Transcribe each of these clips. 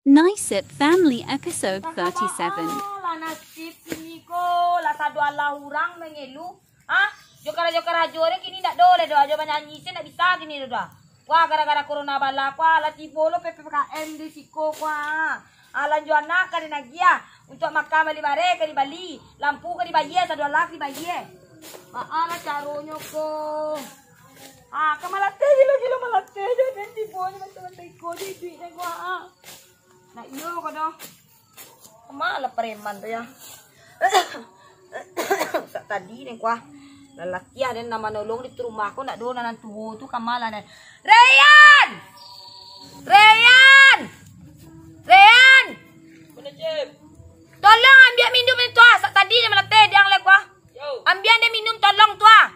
Nice It Family episode 37. Nasib ini ko la sadu Allah urang mengelu. Ah, jokara jore kini ndak dole do aja nyanyi sih ndak bisa gini do. Wah gara-gara corona bala kwa la tibolo PPKM di siko kwa. Alan juana ka di nagia untuk makam di bare ka di Bali, lampu ka di baye sadu Allah di baye. Maala caronyo ko. Ah, kamalate gilo malate jo den tibolo macam ko di duit kwa. Nah iyo ko do. Malah preman tuh ya. Tadi nih kuah lalaki ada nama nolong di rumah aku nak dona nan tuh kamala dan Ryan. Tolong ambil minum itu ah. Tadi dia malah teh dia ngelek kuah. Ambil dia minum tolong tuh ah.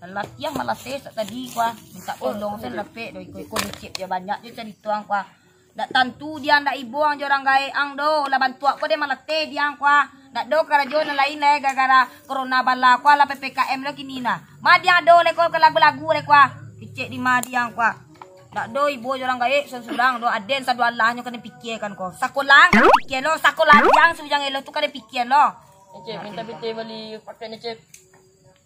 Lalaki yang malah teh tadi kuah minta tolong saya lepek doi ikut cip dia banyak je cari tuang kuah. Ndak tentu dia ndak ibu ang jorang gae ang do la bantu aku dia malah teh dia ang kwa ndak do kara jona lain le gara-gara corona bala kwa la PPKM lo kinina ma dia do le ko lagu-lagu le kwa kicek di ma dia ang kwa ndak do ibu jorang gae surang do aden sadu Allah nyo kena pikir kan ko sakolang pikir lo sakolang yang sujang elo tu kena pikir lo Cep minta bete beli pakainya Cep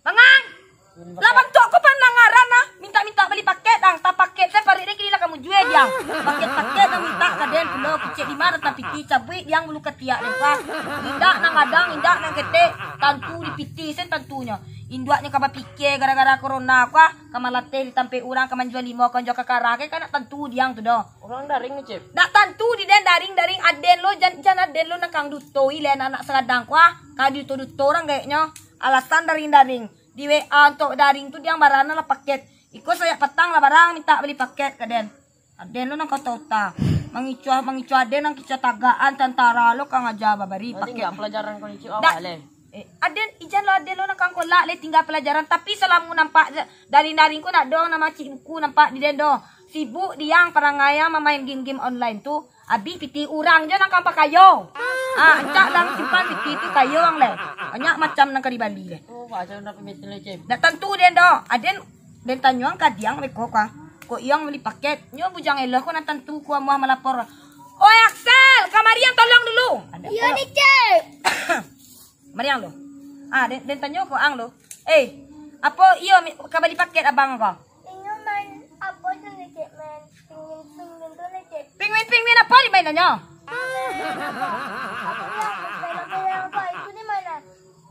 mangang lah bantu aku pandangaran ah minta beli paket ang tak paket saya pari dek kini kamu jual dia paket yang minta kaden pulo kecil di mana tapi piti cabui yang bulu ketiak lepas indak nang adang indak nang kete tantu di piti sen tantunya induaknya kaba pikir gara-gara corona kwa kamalate ditampe orang kaman jual limo kan jual kakarake kan tantu diang tu do orang daring nih Cep nak tantu di den daring aden lo jan aden lo nakang duto ilen anak segadang kwa kadi duto orang kayaknya alasan daring di WA untuk daring tu dia barana lah paket. Ikut saya petang lah barang minta beli paket ke den. Aden lo nang kau tahu ta. Mangicu aden nang kicu tagaan tentara lo kang aja babari paket. Tinggal pelajaran kau Cep awal le. Aden ijan lo aden lo nang kang kolak le tinggal pelajaran tapi selama nampak dari daring ko nak dong nama cik buku nampak di den do. Sibuk diang parangaya main game online tu. Abi piti urang je nang kang pakayo. Ah, encak lang simpan piti tu kayo ang le. Banyak macam nang kari Bali le. Oh, baca nak pemitin le Cep. Dak tentu den do. Aden den tanyong kadiang meko ka. Ko iyang beli paket. Nyo bujang elo ko nang tentu ko mau melapor. Oi Axel, kamariang tolong dulu. Iya nih Cep. Mariang lo. Ah, den tanyo ko ang lo. Apa iyo ka beli paket abang ko? Ini main apa tuh nih Cep main pingin tuh nih Cep. Pingwin apa di mainan nyo? Apa itu di mana?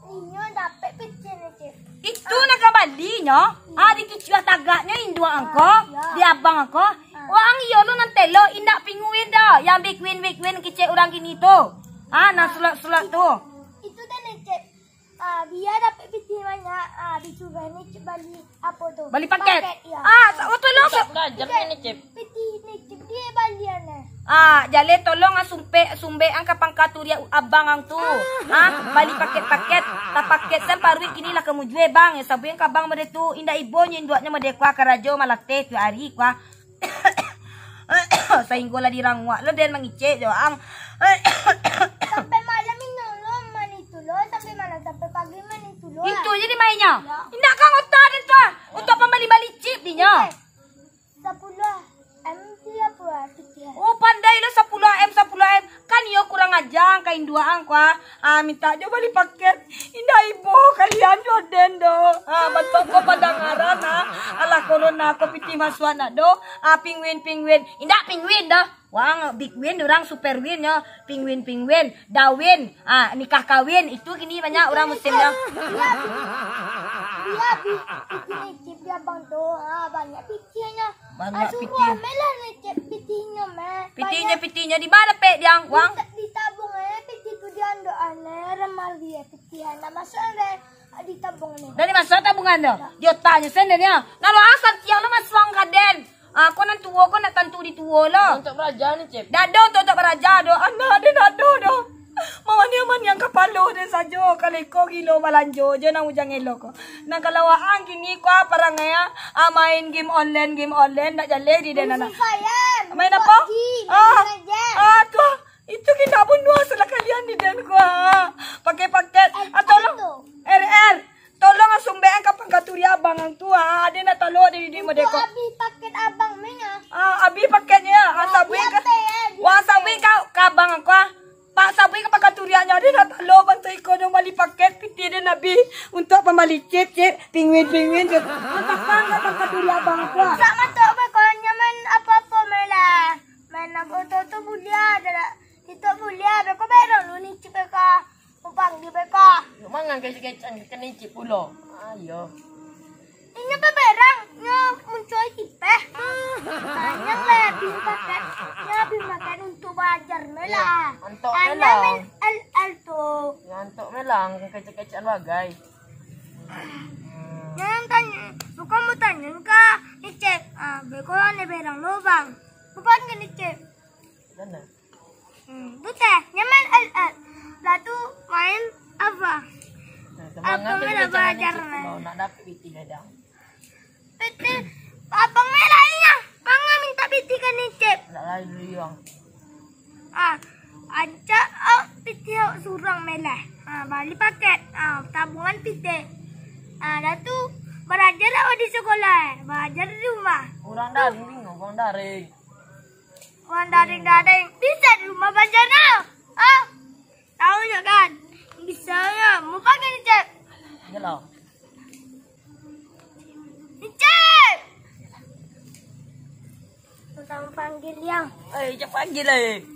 Ini dapet picin nih Cep. Itu nakabali nyo? Ah, di kicua tagaknya indua angko, di abang angko. Wang iyo lo nantelo indak pingwin dah. Yang big win kicik orang kini tu. Ah, nang sulat tu. Itu dah nih Cep. Biar dapet picin banyak. Dicoba nih Cep beli apa tuh? Beli paket. Ya. Ah, tolong. Belajar nih Cep. Picin nih Cep dia baliannya. Ah, jale tolong sumbe ang kapangkaturia abang ang tu. Ah, bali paket-paket. Ta paket sen parwi kini lah kamu jue bang. Ya sabu yang kabang made tu inda ibonya induaknya made kwa karajo malate tu ari kwa. Sainggola dirangwa lo den mangice jo ang. Sampai malam ini lo manitu lo sampai malam sampai pagi manitu lo. Itu jadi mainnya. Indak kang otak den tu. Untuk pembali-bali chip dinya. 10 M apa picin? Oh pandai lo 10M kan yo kurang ajang kain dua ang kwa. Ah minta jo bali paket. Indah ibu kalian jo den do. Ah bantu ko padangaran ala corona ko piti maswana do. Ah pingwin. Indah pingwin dah. Wang big win orang super win ya. Pingwin dawin. Ah nikah kawin itu kini banyak orang muslim dah. Dia picin dia bang tuh banyak picirnya. Banyak Asuh picin. melah nih Cep picirnya meh. Pitinya di mana pe diang wang? Ditabung picir tu dia ando aneh remal dia piciran masuk deh ditabung nih. Dari masa tabungan do. Dia tanya sendernya. Nalo asal tiang lo maswang kaden. Ako nang tuwo ko na tantu di tuwo lo. Untuk belajar nih Cep. Dado to beraja do. Anda de dado do. Maman yang kapalo de sajo kali ko gilo balanjo jo nang ujang elo ko. Nang kalawaan gini ko parangaya main game online ndak jale di den ana. Main apa? Tu itu kita pun dua salah kalian di den ko. Pakai paket atau lo RR. Tolong asumbean kapang katuria abang ang tua. Ada na talo di modeko. Abi paket abang menya. Abi paketnya. Asabi ka. Wasabi ka belum beli paket piti dan Nabi untuk pembeli chip pingwin Cip. Katakan dulu abang tua. Sama tu bekonya main apa-apa melah. Main apa tu bulia ada. Itu bulia beko berang lu ni cip beko. Upang di beko. Mangan kecil-kecil kena cip pula. Ayo. Ini apa berang? Nya muncul cipeh. Hanya lebih pakai. Nya lebih makan untuk belajar melah. Untuk Hanya melang. main al tu. Ya untuk melang kecil-kecilan bagai. Jangan tanya. Bukan mau tanya ke ni cip. Beko ni berang lubang. Bukan ke ni cip. Mana? Tu teh. Nya main al. Lalu main apa? Apa melah belajar melah. Nak dapat piti dadang. Piti, abang melahnya. Bangga minta piti kan ni cip. Nak lari dulu yang. Ajak piti surang melah. Balik paket. Tabungan piti. Dah tu belajar lah di sekolah. Belajar di rumah. Orang daring bingung, orang daring. Orang daring. Bisa di rumah belajar now. Tahu je kan? Bisa ya. Mau pakai ni cip. Jelah. Ni cip. Tentang panggil yang. Cepat panggil lah.